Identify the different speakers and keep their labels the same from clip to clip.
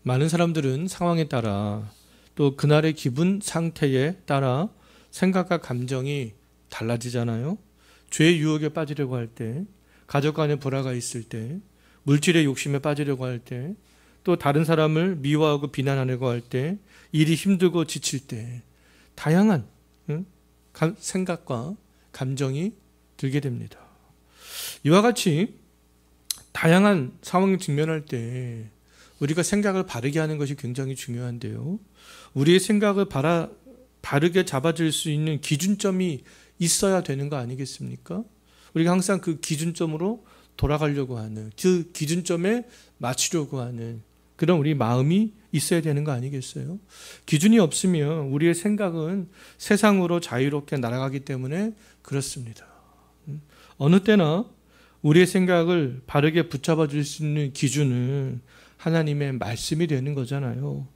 Speaker 1: 많은 사람들은 상황에 따라 또 그날의 기분 상태에 따라 생각과 감정이 달라지잖아요. 죄의 유혹에 빠지려고 할 때, 가족 간의 불화가 있을 때, 물질의 욕심에 빠지려고 할 때, 또 다른 사람을 미워하고 비난하려고 할 때, 일이 힘들고 지칠 때 다양한 생각과 감정이 들게 됩니다. 이와 같이 다양한 상황에 직면할 때 우리가 생각을 바르게 하는 것이 굉장히 중요한데요. 우리의 생각을 바르게 잡아줄 수 있는 기준점이 있어야 되는 거 아니겠습니까? 우리가 항상 그 기준점으로 돌아가려고 하는, 그 기준점에 맞추려고 하는 그런 우리 마음이 있어야 되는 거 아니겠어요? 기준이 없으면 우리의 생각은 세상으로 자유롭게 날아가기 때문에 그렇습니다. 어느 때나 우리의 생각을 바르게 붙잡아 줄 수 있는 기준은 하나님의 말씀이 되는 거잖아요.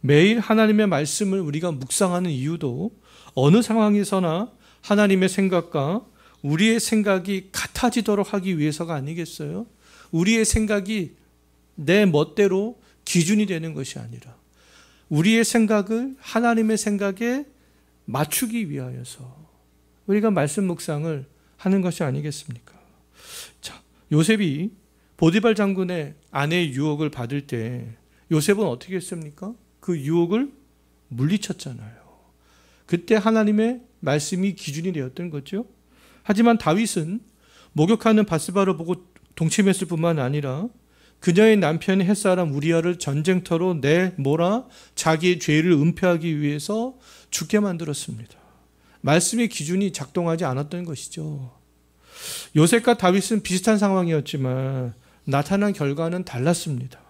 Speaker 1: 매일 하나님의 말씀을 우리가 묵상하는 이유도 어느 상황에서나 하나님의 생각과 우리의 생각이 같아지도록 하기 위해서가 아니겠어요? 우리의 생각이 내 멋대로 기준이 되는 것이 아니라 우리의 생각을 하나님의 생각에 맞추기 위하여서 우리가 말씀 묵상을 하는 것이 아니겠습니까? 자, 요셉이 보디발 장군의 아내의 유혹을 받을 때 요셉은 어떻게 했습니까? 그 유혹을 물리쳤잖아요. 그때 하나님의 말씀이 기준이 되었던 거죠. 하지만 다윗은 목욕하는 바스바를 보고 동침했을 뿐만 아니라 그녀의 남편 햇사람 우리아를 전쟁터로 내몰아 자기의 죄를 은폐하기 위해서 죽게 만들었습니다. 말씀의 기준이 작동하지 않았던 것이죠. 요셉과 다윗은 비슷한 상황이었지만 나타난 결과는 달랐습니다.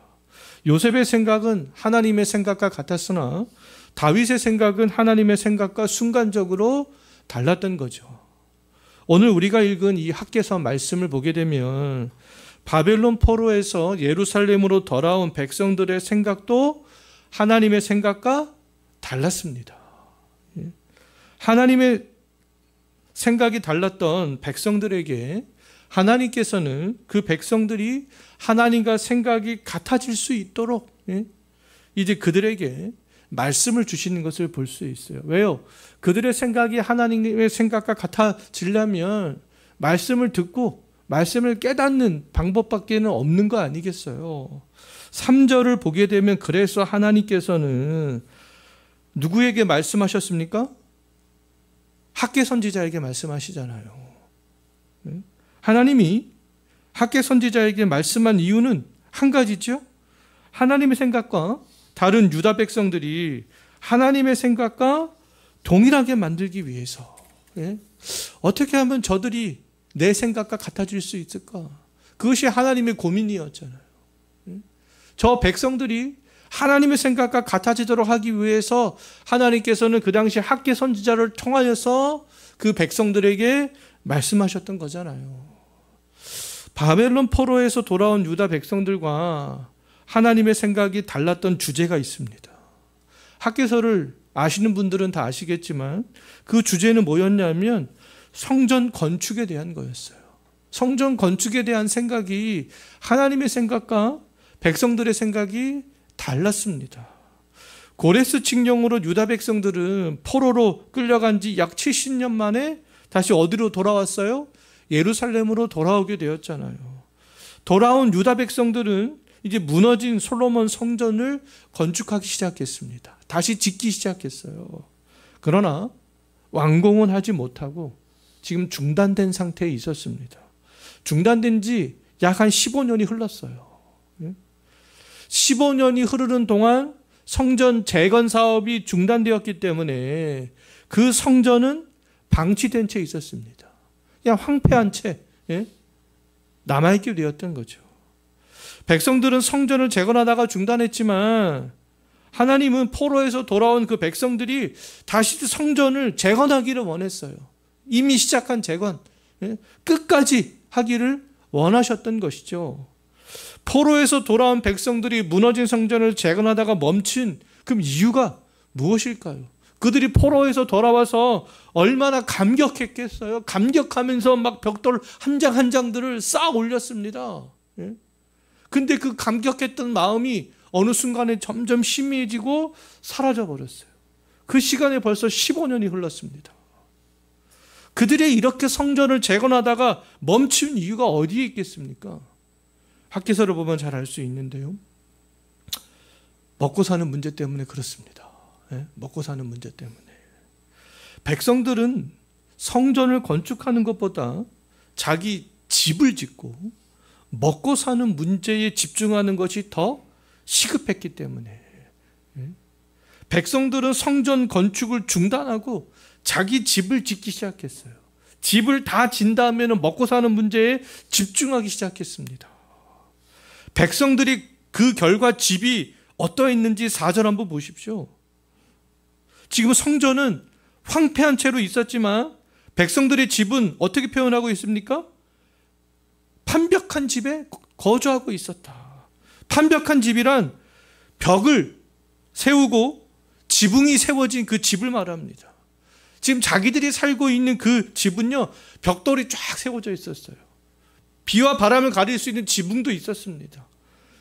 Speaker 1: 요셉의 생각은 하나님의 생각과 같았으나 다윗의 생각은 하나님의 생각과 순간적으로 달랐던 거죠. 오늘 우리가 읽은 이 학개서 말씀을 보게 되면 바벨론 포로에서 예루살렘으로 돌아온 백성들의 생각도 하나님의 생각과 달랐습니다. 하나님의 생각이 달랐던 백성들에게 하나님께서는 그 백성들이 하나님과 생각이 같아질 수 있도록 이제 그들에게 말씀을 주시는 것을 볼 수 있어요. 왜요? 그들의 생각이 하나님의 생각과 같아지려면 말씀을 듣고 말씀을 깨닫는 방법밖에는 없는 거 아니겠어요? 3절을 보게 되면 그래서 하나님께서는 누구에게 말씀하셨습니까? 학개 선지자에게 말씀하시잖아요. 하나님이 학개 선지자에게 말씀한 이유는 한 가지죠. 하나님의 생각과 다른 유다 백성들이 하나님의 생각과 동일하게 만들기 위해서 어떻게 하면 저들이 내 생각과 같아질 수 있을까? 그것이 하나님의 고민이었잖아요. 저 백성들이 하나님의 생각과 같아지도록 하기 위해서 하나님께서는 그 당시 학개 선지자를 통하여서 그 백성들에게 말씀하셨던 거잖아요. 바벨론 포로에서 돌아온 유다 백성들과 하나님의 생각이 달랐던 주제가 있습니다. 학개서를 아시는 분들은 다 아시겠지만 그 주제는 뭐였냐면 성전 건축에 대한 거였어요. 성전 건축에 대한 생각이 하나님의 생각과 백성들의 생각이 달랐습니다. 고레스 칙령으로 유다 백성들은 포로로 끌려간 지 약 70년 만에 다시 어디로 돌아왔어요? 예루살렘으로 돌아오게 되었잖아요. 돌아온 유다 백성들은 이제 무너진 솔로몬 성전을 건축하기 시작했습니다. 다시 짓기 시작했어요. 그러나 완공은 하지 못하고 지금 중단된 상태에 있었습니다. 중단된 지 약 한 15년이 흘렀어요. 15년이 흐르는 동안 성전 재건 사업이 중단되었기 때문에 그 성전은 방치된 채 있었습니다. 그냥 황폐한 채 남아있게 되었던 거죠. 백성들은 성전을 재건하다가 중단했지만 하나님은 포로에서 돌아온 그 백성들이 다시 성전을 재건하기를 원했어요. 이미 시작한 재건, 끝까지 하기를 원하셨던 것이죠. 포로에서 돌아온 백성들이 무너진 성전을 재건하다가 멈춘 그 이유가 무엇일까요? 그들이 포로에서 돌아와서 얼마나 감격했겠어요? 감격하면서 막 벽돌 한 장 한 장들을 쌓아 올렸습니다. 근데 그 감격했던 마음이 어느 순간에 점점 희미해지고 사라져 버렸어요. 그 시간에 벌써 15년이 흘렀습니다. 그들이 이렇게 성전을 재건하다가 멈춘 이유가 어디에 있겠습니까? 학개서를 보면 잘 알 수 있는데요. 먹고 사는 문제 때문에 그렇습니다. 먹고 사는 문제 때문에. 백성들은 성전을 건축하는 것보다 자기 집을 짓고 먹고 사는 문제에 집중하는 것이 더 시급했기 때문에 백성들은 성전 건축을 중단하고 자기 집을 짓기 시작했어요. 집을 다 진다면 먹고 사는 문제에 집중하기 시작했습니다. 백성들이 그 결과 집이 어떠했는지 4절 한번 보십시오. 지금 성전은 황폐한 채로 있었지만 백성들의 집은 어떻게 표현하고 있습니까? 판벽한 집에 거주하고 있었다. 판벽한 집이란 벽을 세우고 지붕이 세워진 그 집을 말합니다. 지금 자기들이 살고 있는 그 집은요, 벽돌이 쫙 세워져 있었어요. 비와 바람을 가릴 수 있는 지붕도 있었습니다.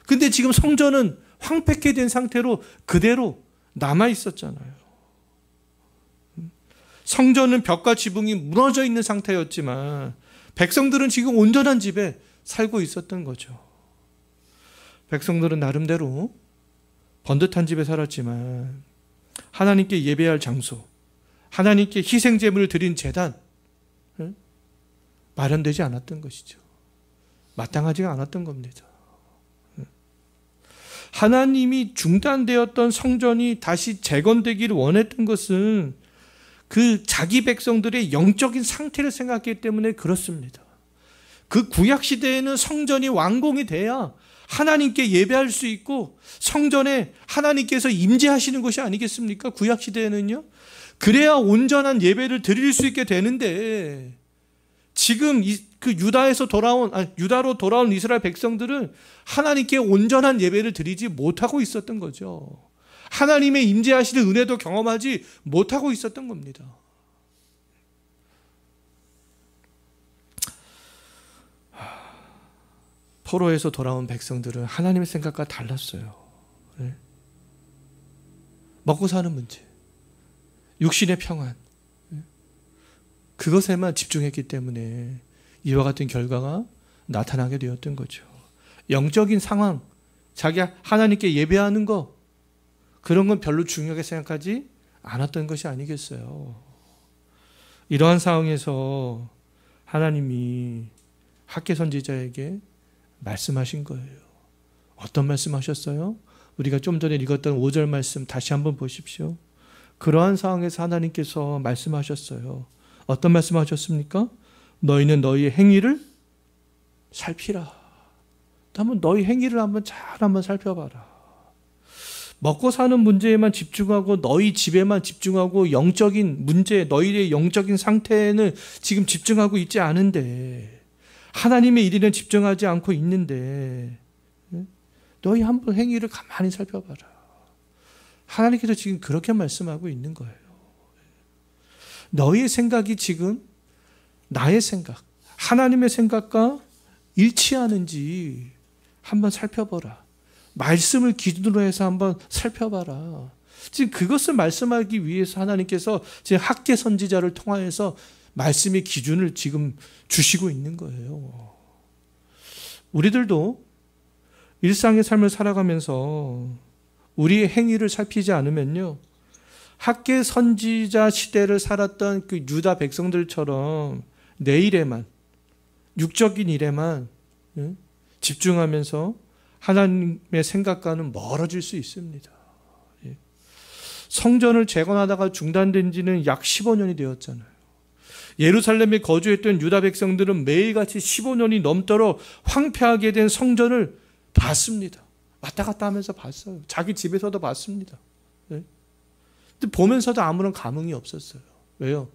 Speaker 1: 근데 지금 성전은 황폐케 된 상태로 그대로 남아 있었잖아요. 성전은 벽과 지붕이 무너져 있는 상태였지만 백성들은 지금 온전한 집에 살고 있었던 거죠. 백성들은 나름대로 번듯한 집에 살았지만 하나님께 예배할 장소, 하나님께 희생 제물을 드린 제단 마련되지 않았던 것이죠. 마땅하지가 않았던 겁니다. 하나님이 중단되었던 성전이 다시 재건되기를 원했던 것은 그 자기 백성들의 영적인 상태를 생각했기 때문에 그렇습니다. 그 구약 시대에는 성전이 완공이 돼야 하나님께 예배할 수 있고 성전에 하나님께서 임재하시는 것이 아니겠습니까? 구약 시대에는요. 그래야 온전한 예배를 드릴 수 있게 되는데 지금 그 유다로 돌아온 이스라엘 백성들은 하나님께 온전한 예배를 드리지 못하고 있었던 거죠. 하나님의 임재하시는 은혜도 경험하지 못하고 있었던 겁니다. 포로에서 돌아온 백성들은 하나님의 생각과 달랐어요. 먹고 사는 문제, 육신의 평안, 그것에만 집중했기 때문에 이와 같은 결과가 나타나게 되었던 거죠. 영적인 상황, 자기가 하나님께 예배하는 거, 그런 건 별로 중요하게 생각하지 않았던 것이 아니겠어요. 이러한 상황에서 하나님이 학개 선지자에게 말씀하신 거예요. 어떤 말씀하셨어요? 우리가 좀 전에 읽었던 5절 말씀 다시 한번 보십시오. 그러한 상황에서 하나님께서 말씀하셨어요. 어떤 말씀하셨습니까? 너희는 너희의 행위를 살피라. 한번 너희 행위를 한번 살펴봐라. 먹고 사는 문제에만 집중하고 너희 집에만 집중하고 영적인 문제, 너희의 영적인 상태에는 지금 집중하고 있지 않은데 하나님의 일에는 집중하지 않고 있는데 너희 한번 행위를 가만히 살펴봐라. 하나님께서 지금 그렇게 말씀하고 있는 거예요. 너희의 생각이 지금 나의 생각, 하나님의 생각과 일치하는지 한번 살펴보라. 말씀을 기준으로 해서 한번 살펴봐라. 지금 그것을 말씀하기 위해서 하나님께서 지금 학개 선지자를 통하여서 말씀의 기준을 지금 주시고 있는 거예요. 우리들도 일상의 삶을 살아가면서 우리의 행위를 살피지 않으면요, 학개 선지자 시대를 살았던 그 유다 백성들처럼 내 일에만, 육적인 일에만 집중하면서 하나님의 생각과는 멀어질 수 있습니다. 성전을 재건하다가 중단된 지는 약 15년이 되었잖아요. 예루살렘에 거주했던 유다 백성들은 매일같이 15년이 넘도록 황폐하게 된 성전을 봤습니다. 왔다 갔다 하면서 봤어요. 자기 집에서도 봤습니다. 근데 보면서도 아무런 감흥이 없었어요. 왜요?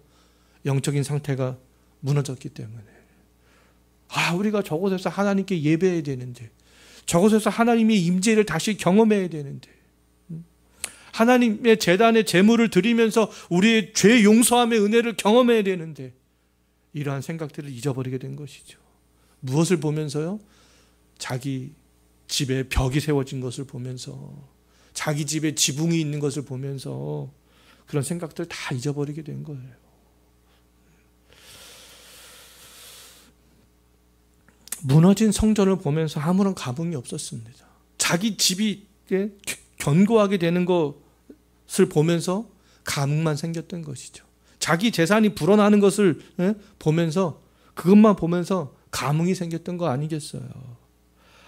Speaker 1: 영적인 상태가 무너졌기 때문에. 우리가 저곳에서 하나님께 예배해야 되는데, 저곳에서 하나님의 임재를 다시 경험해야 되는데, 하나님의 제단에 제물을 드리면서 우리의 죄 용서함의 은혜를 경험해야 되는데, 이러한 생각들을 잊어버리게 된 것이죠. 무엇을 보면서요? 자기 집에 벽이 세워진 것을 보면서, 자기 집에 지붕이 있는 것을 보면서 그런 생각들 다 잊어버리게 된 거예요. 무너진 성전을 보면서 아무런 감흥이 없었습니다. 자기 집이 견고하게 되는 것을 보면서 감흥만 생겼던 것이죠. 자기 재산이 불어나는 것을 보면서, 그것만 보면서 감흥이 생겼던 거 아니겠어요.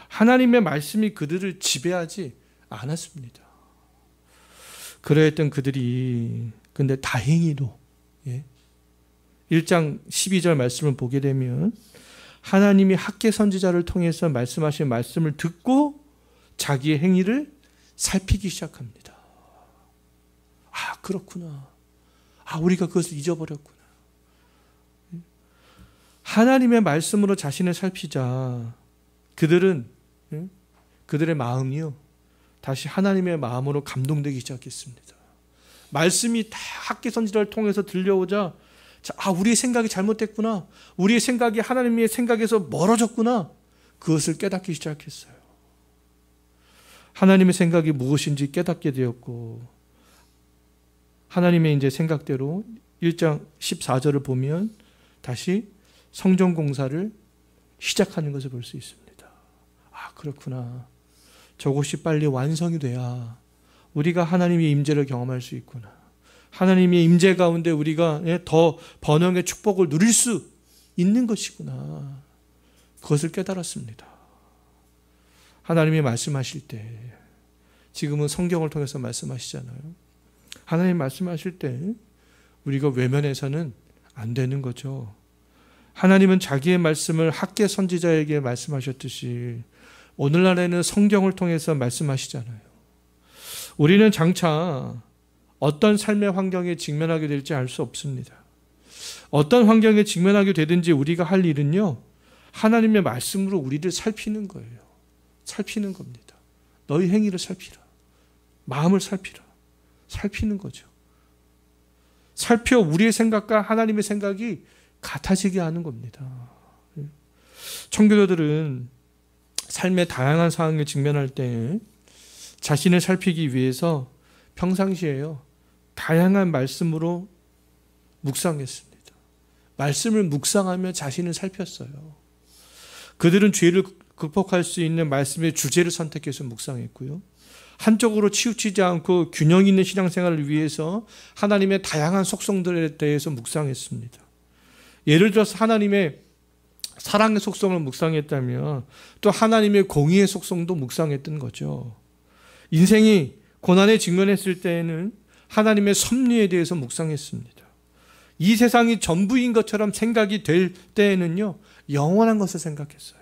Speaker 1: 하나님의 말씀이 그들을 지배하지 않았습니다. 그러했던 그들이 근데 다행히도 1장 12절 말씀을 보게 되면 하나님이 학개 선지자를 통해서 말씀하신 말씀을 듣고 자기의 행위를 살피기 시작합니다. 아, 그렇구나. 아, 우리가 그것을 잊어버렸구나. 하나님의 말씀으로 자신을 살피자 그들의 마음이요, 다시 하나님의 마음으로 감동되기 시작했습니다. 말씀이 다 학개 선지자를 통해서 들려오자, 아, 우리의 생각이 잘못됐구나, 우리의 생각이 하나님의 생각에서 멀어졌구나, 그것을 깨닫기 시작했어요. 하나님의 생각이 무엇인지 깨닫게 되었고, 하나님의 이제 생각대로 1장 14절을 보면 다시 성전 공사를 시작하는 것을 볼 수 있습니다. 아, 그렇구나. 저곳이 빨리 완성이 돼야 우리가 하나님의 임재를 경험할 수 있구나. 하나님의 임재 가운데 우리가 더 번영의 축복을 누릴 수 있는 것이구나. 그것을 깨달았습니다. 하나님이 말씀하실 때, 지금은 성경을 통해서 말씀하시잖아요. 하나님 말씀하실 때 우리가 외면해서는 안 되는 거죠. 하나님은 자기의 말씀을 학개 선지자에게 말씀하셨듯이 오늘날에는 성경을 통해서 말씀하시잖아요. 우리는 장차 어떤 삶의 환경에 직면하게 될지 알 수 없습니다. 어떤 환경에 직면하게 되든지 우리가 할 일은요, 하나님의 말씀으로 우리를 살피는 거예요. 살피는 겁니다. 너희 행위를 살피라. 마음을 살피라. 살피는 거죠. 살펴 우리의 생각과 하나님의 생각이 같아지게 하는 겁니다. 청교도들은 삶의 다양한 상황에 직면할 때 자신을 살피기 위해서 평상시에요, 다양한 말씀으로 묵상했습니다. 말씀을 묵상하며 자신을 살폈어요. 그들은 죄를 극복할 수 있는 말씀의 주제를 선택해서 묵상했고요. 한쪽으로 치우치지 않고 균형 있는 신앙생활을 위해서 하나님의 다양한 속성들에 대해서 묵상했습니다. 예를 들어서 하나님의 사랑의 속성을 묵상했다면 또 하나님의 공의의 속성도 묵상했던 거죠. 인생이 고난에 직면했을 때에는 하나님의 섭리에 대해서 묵상했습니다. 이 세상이 전부인 것처럼 생각이 될 때에는요, 영원한 것을 생각했어요.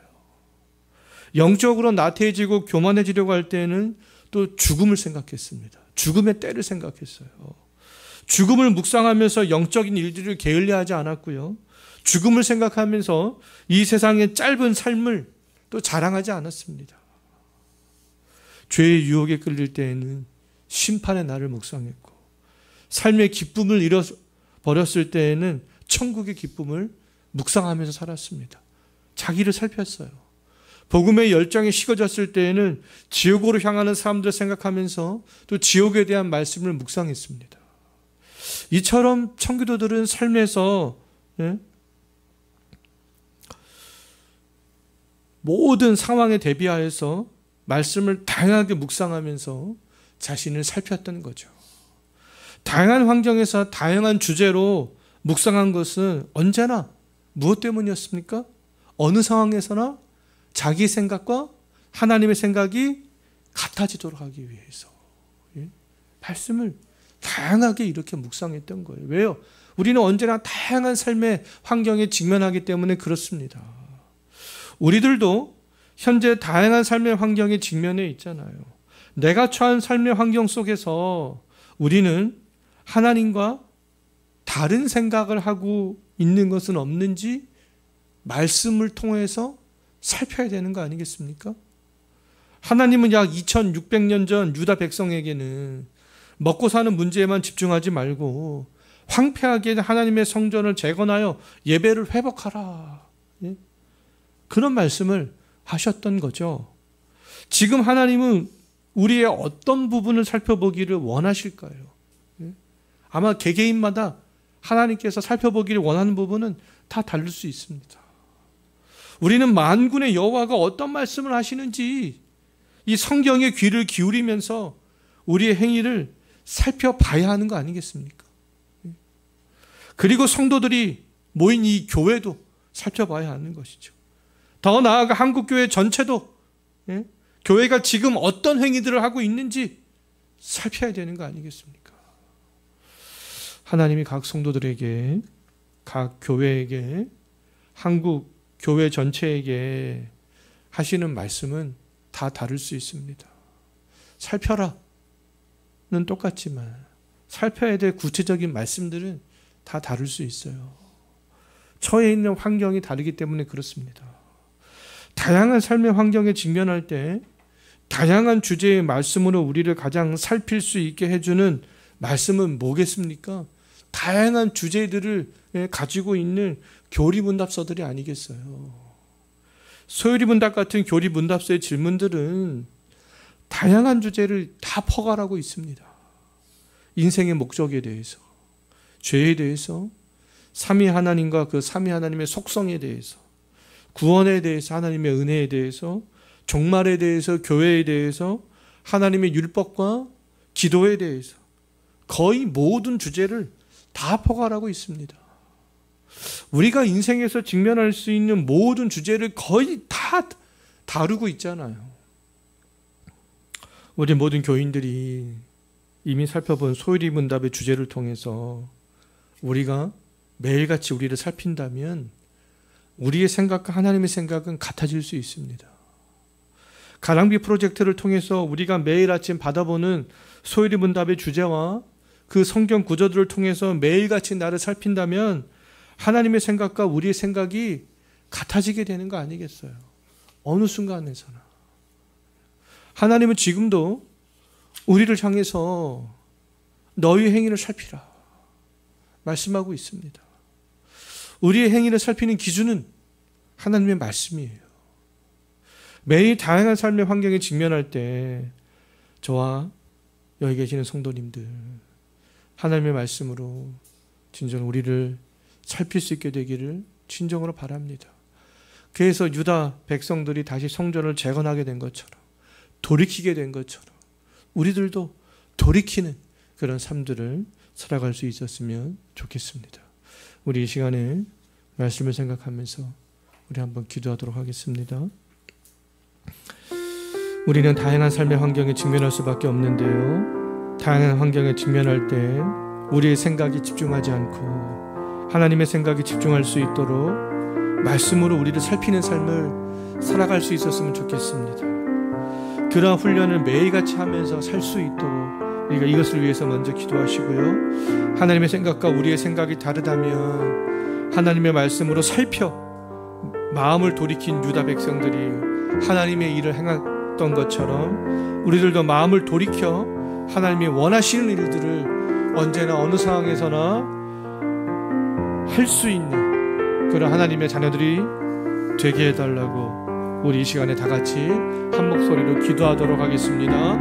Speaker 1: 영적으로 나태해지고 교만해지려고 할 때에는 또 죽음을 생각했습니다. 죽음의 때를 생각했어요. 죽음을 묵상하면서 영적인 일들을 게을리하지 않았고요. 죽음을 생각하면서 이 세상의 짧은 삶을 또 자랑하지 않았습니다. 죄의 유혹에 끌릴 때에는 심판의 날을 묵상했고, 삶의 기쁨을 잃어버렸을 때에는 천국의 기쁨을 묵상하면서 살았습니다. 자기를 살폈어요. 복음의 열정이 식어졌을 때에는 지옥으로 향하는 사람들을 생각하면서 또 지옥에 대한 말씀을 묵상했습니다. 이처럼 청교도들은 삶에서 모든 상황에 대비하여서 말씀을 다양하게 묵상하면서 자신을 살폈던 거죠. 다양한 환경에서 다양한 주제로 묵상한 것은 언제나 무엇 때문이었습니까? 어느 상황에서나 자기 생각과 하나님의 생각이 같아지도록 하기 위해서 말씀을 다양하게 이렇게 묵상했던 거예요. 왜요? 우리는 언제나 다양한 삶의 환경에 직면하기 때문에 그렇습니다. 우리들도 현재 다양한 삶의 환경에 직면해 있잖아요. 내가 처한 삶의 환경 속에서 우리는 하나님과 다른 생각을 하고 있는 것은 없는지 말씀을 통해서 살펴야 되는 거 아니겠습니까? 하나님은 약 2600년 전 유다 백성에게는 먹고 사는 문제에만 집중하지 말고 황폐하게 하나님의 성전을 재건하여 예배를 회복하라, 그런 말씀을 하셨던 거죠. 지금 하나님은 우리의 어떤 부분을 살펴보기를 원하실까요? 아마 개개인마다 하나님께서 살펴보기를 원하는 부분은 다 다를 수 있습니다. 우리는 만군의 여호와가 어떤 말씀을 하시는지 이 성경의 귀를 기울이면서 우리의 행위를 살펴봐야 하는 거 아니겠습니까? 그리고 성도들이 모인 이 교회도 살펴봐야 하는 것이죠. 더 나아가 한국교회 전체도 교회가 지금 어떤 행위들을 하고 있는지 살펴야 되는 거 아니겠습니까? 하나님이 각 성도들에게, 각 교회에게, 한국 교회 전체에게 하시는 말씀은 다 다를 수 있습니다. 살펴라는 똑같지만 살펴야 될 구체적인 말씀들은 다 다를 수 있어요. 처해 있는 환경이 다르기 때문에 그렇습니다. 다양한 삶의 환경에 직면할 때 다양한 주제의 말씀으로 우리를 가장 살필 수 있게 해주는 말씀은 뭐겠습니까? 다양한 주제들을 가지고 있는 교리문답서들이 아니겠어요. 소요리문답 같은 교리문답서의 질문들은 다양한 주제를 다 포괄하고 있습니다. 인생의 목적에 대해서, 죄에 대해서, 삼위 하나님과 그 삼위 하나님의 속성에 대해서, 구원에 대해서, 하나님의 은혜에 대해서, 종말에 대해서, 교회에 대해서, 하나님의 율법과 기도에 대해서 거의 모든 주제를 다 포괄하고 있습니다. 우리가 인생에서 직면할 수 있는 모든 주제를 거의 다 다루고 있잖아요. 우리 모든 교인들이 이미 살펴본 소요리문답의 주제를 통해서 우리가 매일같이 우리를 살핀다면 우리의 생각과 하나님의 생각은 같아질 수 있습니다. 가랑비 프로젝트를 통해서 우리가 매일 아침 받아보는 소요리문답의 주제와 그 성경 구절들을 통해서 매일같이 나를 살핀다면 하나님의 생각과 우리의 생각이 같아지게 되는 거 아니겠어요? 어느 순간에서나. 하나님은 지금도 우리를 향해서 너희 행위를 살피라 말씀하고 있습니다. 우리의 행위를 살피는 기준은 하나님의 말씀이에요. 매일 다양한 삶의 환경에 직면할 때 저와 여기 계시는 성도님들 하나님의 말씀으로 진정 우리를 살필 수 있게 되기를 진정으로 바랍니다. 그래서 유다 백성들이 다시 성전을 재건하게 된 것처럼 돌이키게 된 것처럼 우리들도 돌이키는 그런 삶들을 살아갈 수 있었으면 좋겠습니다. 우리 이 시간에 말씀을 생각하면서 우리 한번 기도하도록 하겠습니다. 우리는 다양한 삶의 환경에 직면할 수밖에 없는데요. 다양한 환경에 직면할 때 우리의 생각이 집중하지 않고 하나님의 생각이 집중할 수 있도록 말씀으로 우리를 살피는 삶을 살아갈 수 있었으면 좋겠습니다. 그러한 훈련을 매일같이 하면서 살 수 있도록 우리가 이것을 위해서 먼저 기도하시고요. 하나님의 생각과 우리의 생각이 다르다면 하나님의 말씀으로 살펴 마음을 돌이킨 유다 백성들이 하나님의 일을 행했던 것처럼 우리들도 마음을 돌이켜 하나님이 원하시는 일들을 언제나 어느 상황에서나 할 수 있는 그런 하나님의 자녀들이 되게 해달라고 우리 이 시간에 다 같이 한 목소리로 기도하도록 하겠습니다.